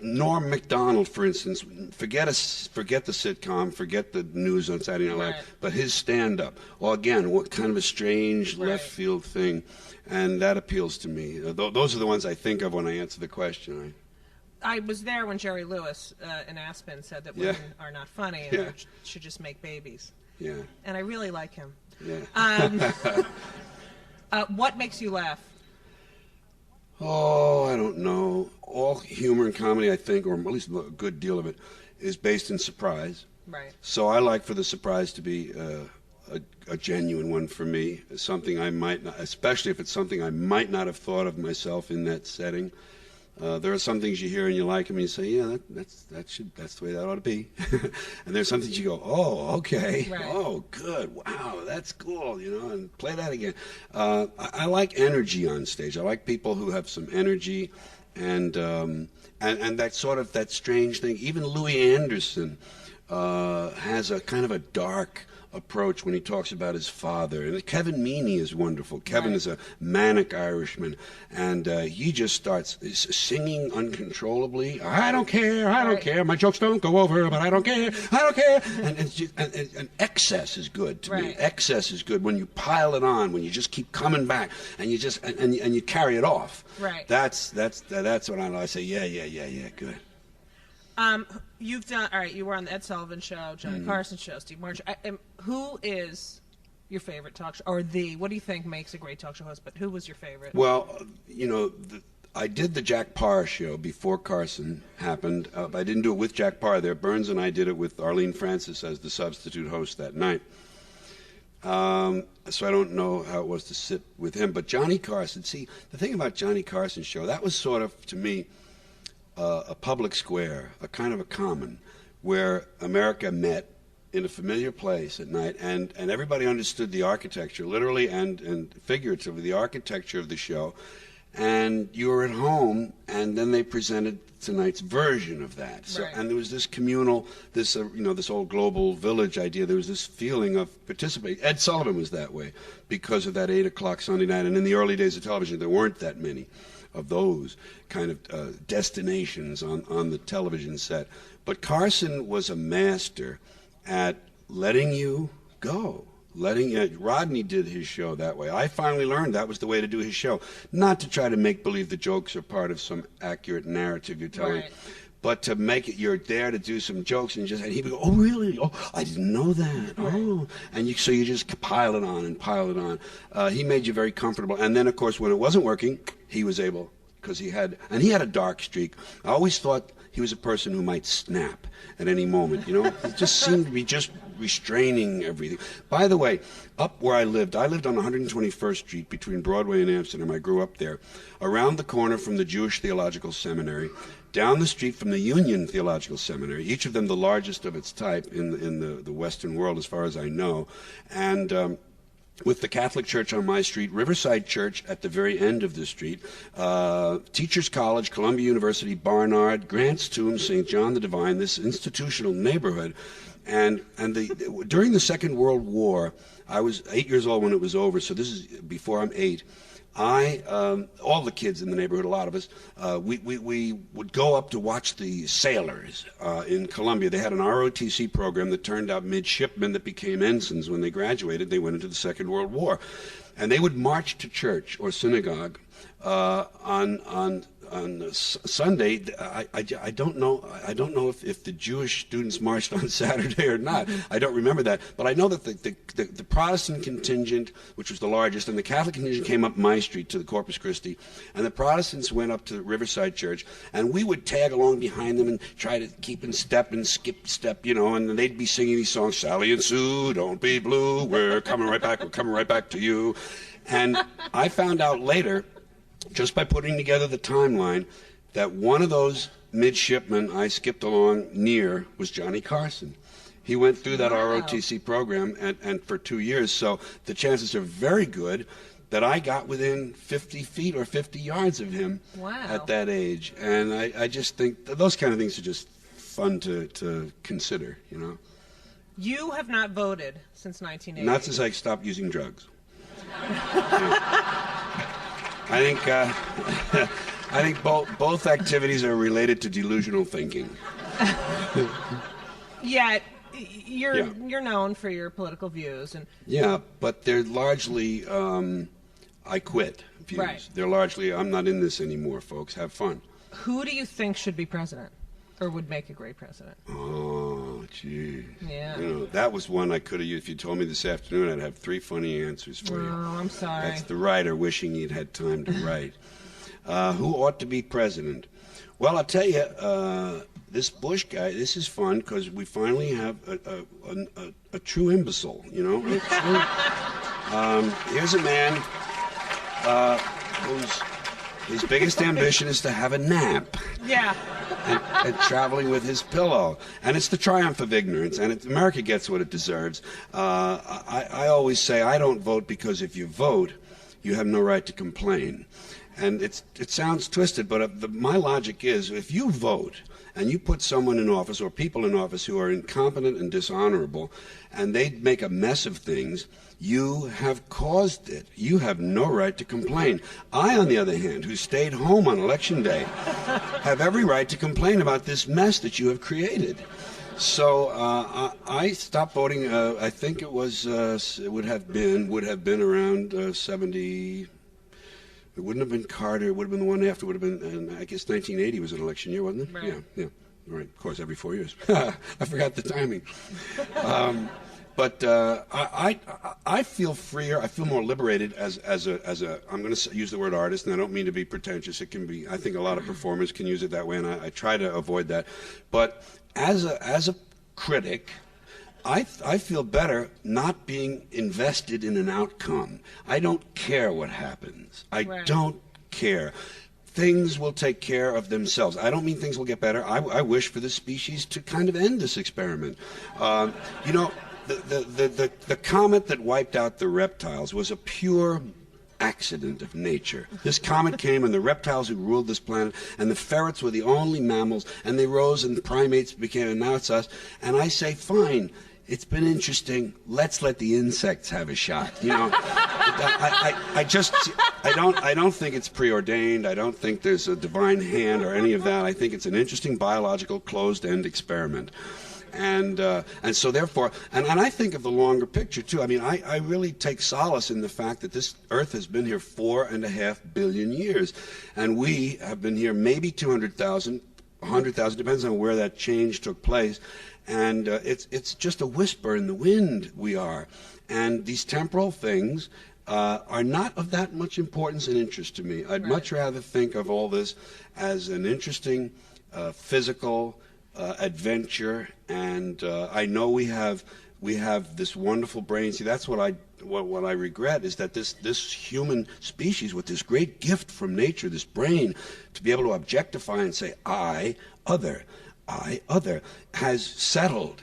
Norm Macdonald, for instance. Forget the sitcom, forget the news on Saturday Night Live, right. But his stand-up. Well, again, what kind of a strange Right. left field thing, and that appeals to me. Those are the ones I think of when I answer the question. I was there when Jerry Lewis in Aspen said that women are not funny and they should just make babies. Yeah. And I really like him. Yeah. What makes you laugh? Oh, I don't know. All humor and comedy, I think, or at least a good deal of it, is based in surprise. Right. So I like for the surprise to be a genuine one for me, something I might not, especially if it's something I might not have thought of myself in that setting. There are some things you hear and you like them and you say, yeah, that's the way that ought to be. And there's some things you go, oh, okay, right. Oh, good, wow, that's cool, and play that again. I like energy on stage. I like people who have some energy and that sort of that strange thing. Even Louis Anderson has a kind of a dark approach when he talks about his father. And Kevin Meaney is wonderful. Kevin is a manic Irishman, and he just starts singing uncontrollably. I don't care. My jokes don't go over, but I don't care. And excess is good to me. Excess is good when you pile it on, when you just keep coming back, and you just and you carry it off. Right. That's what I say. Yeah, good. You've done, all right, you were on the Ed Sullivan Show, Johnny Carson Show, Steve Martin. Who is your favorite talk show, or what do you think makes a great talk show host, but who was your favorite? Well, I did the Jack Parr show before Carson happened. I didn't do it with Jack Parr there. Burns and I did it with Arlene Francis as the substitute host that night. So I don't know how it was to sit with him. But Johnny Carson, see, the thing about Johnny Carson's show, that was sort of, to me, a public square, a kind of a common, where America met in a familiar place at night, and everybody understood the architecture, literally and figuratively, the architecture of the show. And you were at home, and then they presented tonight's version of that. So, and there was this communal, this old global village idea. There was this feeling of participating. Ed Sullivan was that way because of that 8 o'clock Sunday night. And in the early days of television, there weren't that many of those kind of destinations on the television set. But Carson was a master at letting you go. Rodney did his show that way. I finally learned that was the way to do his show. Not to try to make believe the jokes are part of some accurate narrative you're telling, but to make it, you're there to do some jokes, and he would go, oh, really? Oh, I didn't know that. Oh. And so you just pile it on and pile it on. He made you very comfortable. And then, of course, when it wasn't working, he was able, because he had a dark streak. I always thought he was a person who might snap at any moment, He just seemed to be just restraining everything. By the way, up where I lived on 121st Street between Broadway and Amsterdam. I grew up there. Around the corner from the Jewish Theological Seminary, down the street from the Union Theological Seminary, each of them the largest of its type in the Western world as far as I know, and with the Catholic Church on my street, Riverside Church at the very end of the street, Teachers College, Columbia University, Barnard, Grant's Tomb, St. John the Divine, this institutional neighborhood. And during the Second World War, I was 8 years old when it was over, so this is before I'm 8. All the kids in the neighborhood, a lot of us, we would go up to watch the sailors in Columbia. They had an ROTC program that turned out midshipmen that became ensigns. When they graduated, they went into the Second World War. And they would march to church or synagogue on Sunday. I don't know. I don't know if the Jewish students marched on Saturday or not. I don't remember that. But I know that the Protestant contingent, which was the largest, and the Catholic contingent came up my street to the Corpus Christi, and the Protestants went up to the Riverside Church, and we would tag along behind them and try to keep in step and skip step, and they'd be singing these songs, Sally and Sue, don't be blue, we're coming right back to you. And I found out later, just by putting together the timeline, that one of those midshipmen I skipped along near was Johnny Carson. He went through that ROTC program and for 2 years, so the chances are very good that I got within 50 feet or 50 yards of him at that age. And I just think those kind of things are just fun to consider, You have not voted since 1980. Not since I stopped using drugs. I think both activities are related to delusional thinking. Yet you're known for your political views, and but they're largely I quit views. Right. They're largely I'm not in this anymore, folks. Have fun. Who do you think should be president, or would make a great president? Oh, gee. Yeah. That was one I could have used. If you told me this afternoon, I'd have 3 funny answers for you. Oh, I'm sorry. That's the writer wishing he'd had time to write. Who ought to be president? Well, I'll tell you, this Bush guy, this is fun because we finally have a true imbecile, Here's a man whose biggest ambition is to have a nap. Yeah. And traveling with his pillow. And it's the triumph of ignorance, and America gets what it deserves. I always say I don't vote because if you vote, you have no right to complain. And it sounds twisted, but my logic is if you vote and you put someone in office or people in office who are incompetent and dishonorable, and they make a mess of things, you have caused it. You have no right to complain. I, on the other hand, who stayed home on Election Day, have every right to complain about this mess that you have created. So I stopped voting. I think it would have been around 70. It wouldn't have been Carter. It would have been the one after. It would have been, I guess, 1980 was an election year, wasn't it? Right. Yeah. Right. Of course, every 4 years. I forgot the timing. But I feel freer. I feel more liberated as a. I'm going to use the word artist, and I don't mean to be pretentious. It can be. I think a lot of performers can use it that way, and I try to avoid that. But as a critic, I feel better not being invested in an outcome. I don't care what happens. I don't care. Things will take care of themselves. I don't mean things will get better. I wish for the species to kind of end this experiment. The comet that wiped out the reptiles was a pure accident of nature. This comet came and the reptiles who ruled this planet, and the ferrets were the only mammals, and they rose and primates became, and now it's us. And I say, fine, it's been interesting. Let's let the insects have a shot. I don't think it's preordained. I don't think there's a divine hand or any of that. I think it's an interesting biological closed-end experiment. And so therefore, and I think of the longer picture too. I mean, I really take solace in the fact that this Earth has been here 4.5 billion years, and we have been here maybe 200,000, 100,000, depends on where that change took place. And it's just a whisper in the wind we are. And these temporal things are not of that much importance and interest to me. I'd much rather think of all this as an interesting physical adventure. And I know we have this wonderful brain. See, that's what I regret is that this human species with this great gift from nature, this brain, to be able to objectify and say, I, other, has settled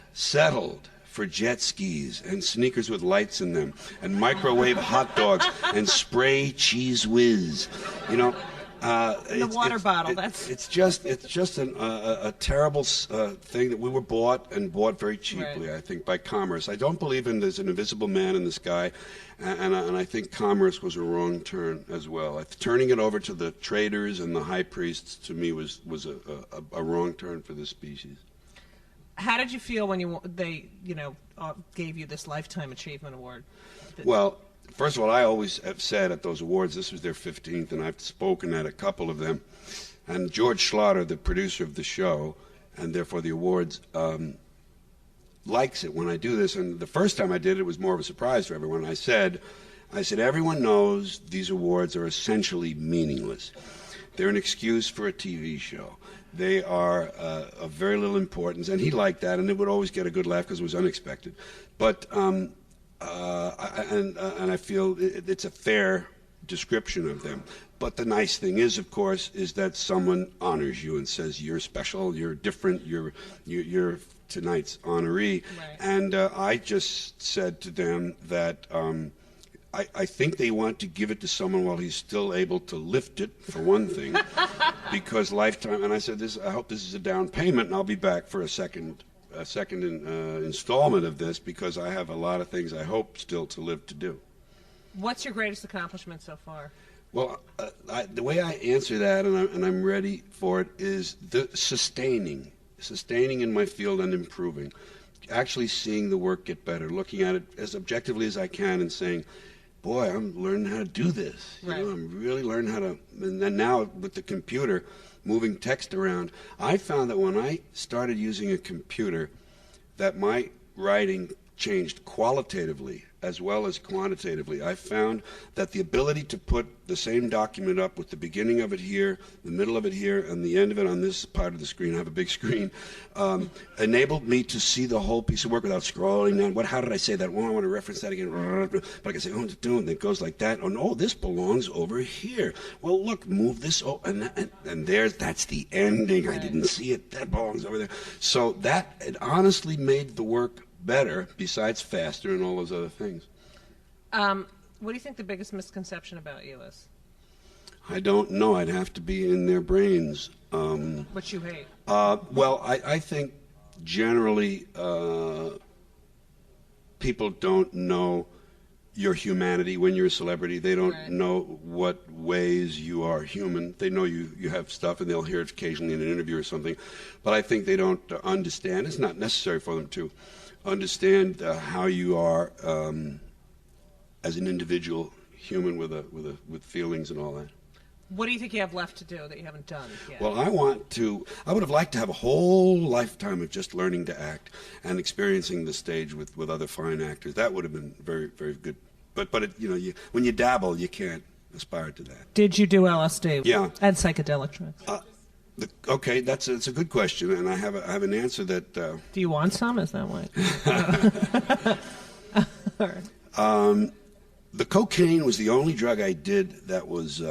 for jet skis and sneakers with lights in them and microwave hot dogs and spray cheese whiz. The water bottle. It's just a terrible thing that we were bought very cheaply. Right. I think by commerce. I don't believe there's an invisible man in the sky, and I think commerce was a wrong turn as well. Turning it over to the traders and the high priests to me was a wrong turn for this species. How did you feel when they gave you this Lifetime Achievement Award? Well, first of all, I always have said at those awards, this was their 15th, and I've spoken at a couple of them, And George Schlatter, the producer of the show, and therefore the awards, likes it when I do this. And the first time I did it was more of a surprise for everyone. I said, everyone knows these awards are essentially meaningless. They're an excuse for a TV show. They are of very little importance, and he liked that, and it would always get a good laugh because it was unexpected. But I feel it's a fair description of them. But the nice thing is, of course, is that someone honors you and says you're special, you're different, you're tonight's honoree. Right. And I just said to them that I think they want to give it to someone while he's still able to lift it, for one thing, because Lifetime. And I said, I hope this is a down payment, and I'll be back for a second installment of this, because I have a lot of things I hope still to live to do. What's your greatest accomplishment so far? Well, the way I answer that, and I'm ready for it, is the sustaining in my field and improving, actually seeing the work get better, looking at it as objectively as I can, and saying, boy, I'm learning how to do this. Right. You know, I'm really learning how to, and then now with the computer, moving text around, I found that when I started using a computer, that my writing changed qualitatively as well as quantitatively. I found that the ability to put the same document up with the beginning of it here, the middle of it here, and the end of it on this part of the screen, I have a big screen, enabled me to see the whole piece of work without scrolling down. How did I say that? Well, I want to reference that again. But I can say, oh, it goes like that. Oh, no, this belongs over here. Well, look, move this. Oh, and that's the ending. I didn't see it. That belongs over there. So it honestly made the work better, besides faster and all those other things. What do you think the biggest misconception about you is? I don't know. I'd have to be in their brains. What you hate? Well, I think generally people don't know your humanity when you're a celebrity. They don't know what ways you are human. They know you have stuff, and they'll hear it occasionally in an interview or something. But I think they don't understand. It's not necessary for them to understand how you are as an individual human with feelings and all that. What do you think you have left to do that you haven't done yet? Well, I would have liked to have a whole lifetime of just learning to act and experiencing the stage with other fine actors. That would have been very, very good. But when you dabble, you can't aspire to that. Did you do LSD? Yeah. And psychedelic drugs? Okay, that's a good question, and I have an answer that. Do you want some? Is that why? All right. The cocaine was the only drug I did that was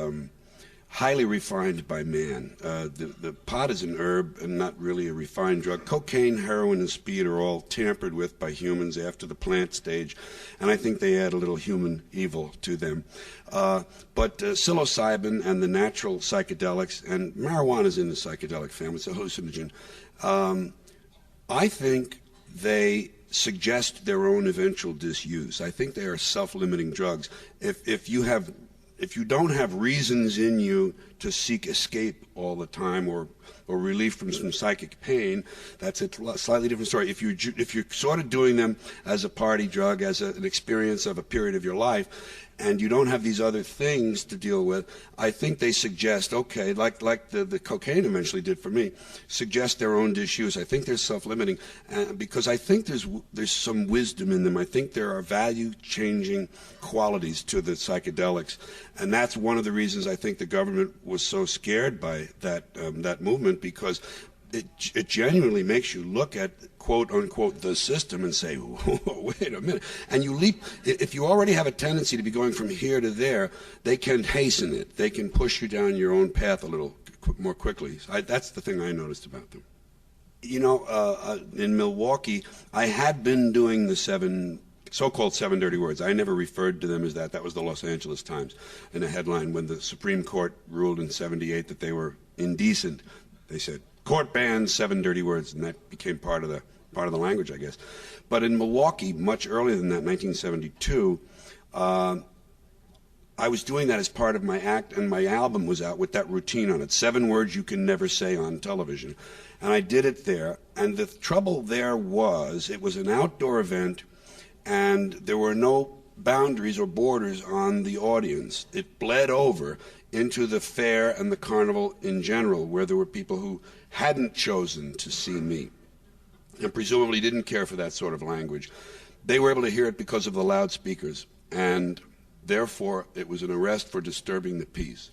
highly refined by man. The pot is an herb and not really a refined drug. Cocaine, heroin, and speed are all tampered with by humans after the plant stage, and I think they add a little human evil to them. But psilocybin and the natural psychedelics, and marijuana is in the psychedelic family, it's a hallucinogen, I think they suggest their own eventual disuse. I think they are self-limiting drugs. If you don't have reasons in you to seek escape all the time or relief from some psychic pain, that's a slightly different story. If you're sort of doing them as a party drug, as an experience of a period of your life, and you don't have these other things to deal with, I think they suggest, okay, like the cocaine eventually did for me, suggest their own disuse. I think they're self-limiting because I think there's some wisdom in them. I think there are value-changing qualities to the psychedelics, and that's one of the reasons I think the government was so scared by that movement, because it genuinely makes you look at, quote unquote, the system and say, wait a minute. And you leap. If you already have a tendency to be going from here to there, they can hasten it. They can push you down your own path a little more quickly. That's the thing I noticed about them. You know, in Milwaukee, I had been doing the so-called 7 dirty words. I never referred to them as that. That was the Los Angeles Times in a headline when the Supreme Court ruled in '78 that they were indecent. They said, "Court bans 7 dirty words," and that became part of the language, I guess. But in Milwaukee, much earlier than that, 1972, I was doing that as part of my act, and my album was out with that routine on it: 7 words you can never say on television. And I did it there. And the trouble there was, it was an outdoor event, and there were no boundaries or borders on the audience. It bled over into the fair and the carnival in general, where there were people who hadn't chosen to see me and presumably didn't care for that sort of language. They were able to hear it because of the loudspeakers, and therefore it was an arrest for disturbing the peace.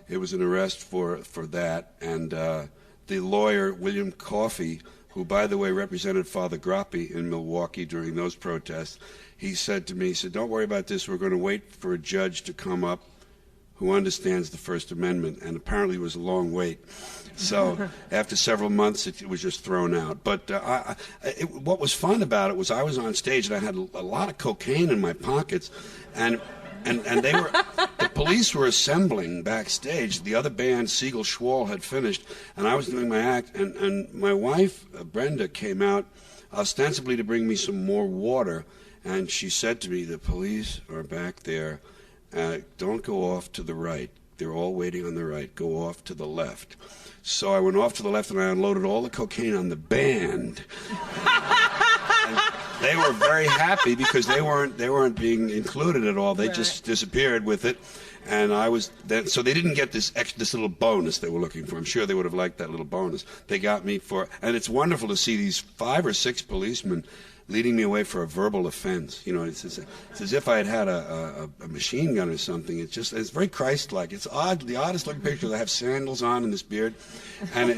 It was an arrest for that, and the lawyer, William Coffey, who, by the way, represented Father Grappi in Milwaukee during those protests, he said to me, he said, "Don't worry about this, we're going to wait for a judge to come up who understands the First Amendment," and apparently it was a long wait. So after several months, it was just thrown out. But what was fun about it was I was on stage and I had a lot of cocaine in my pockets, and they were, the police were assembling backstage. The other band, Siegel Schwall, had finished, and I was doing my act, and my wife, Brenda, came out ostensibly to bring me some more water, and she said to me, "The police are back there. Don't go off to the right. They're all waiting on the right. Go off to the left." So I went off to the left and I unloaded all the cocaine on the band. And they were very happy because they weren't being included at all. They just disappeared with it. And I was then, so they didn't get this little bonus they were looking for. I'm sure they would have liked that little bonus. They got me for, and it's wonderful to see these 5 or 6 policemen leading me away for a verbal offense. You know, it's as if I had had a machine gun or something. It's very Christ-like. It's odd, the oddest looking picture. I have sandals on and this beard, and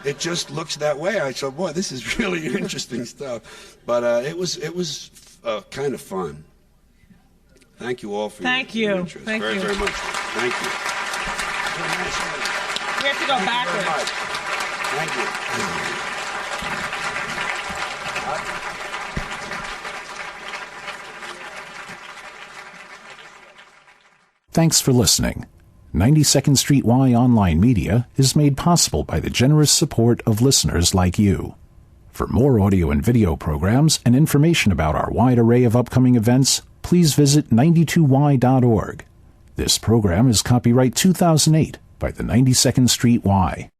it just looks that way. I thought, boy, this is really interesting stuff. But it was kind of fun. Thank you all for your interest. Thank you very much. Thank you. We have to go backwards. Thank you. Thanks for listening. 92nd Street Y Online Media is made possible by the generous support of listeners like you. For more audio and video programs and information about our wide array of upcoming events, please visit 92y.org. This program is copyright 2008 by the 92nd Street Y.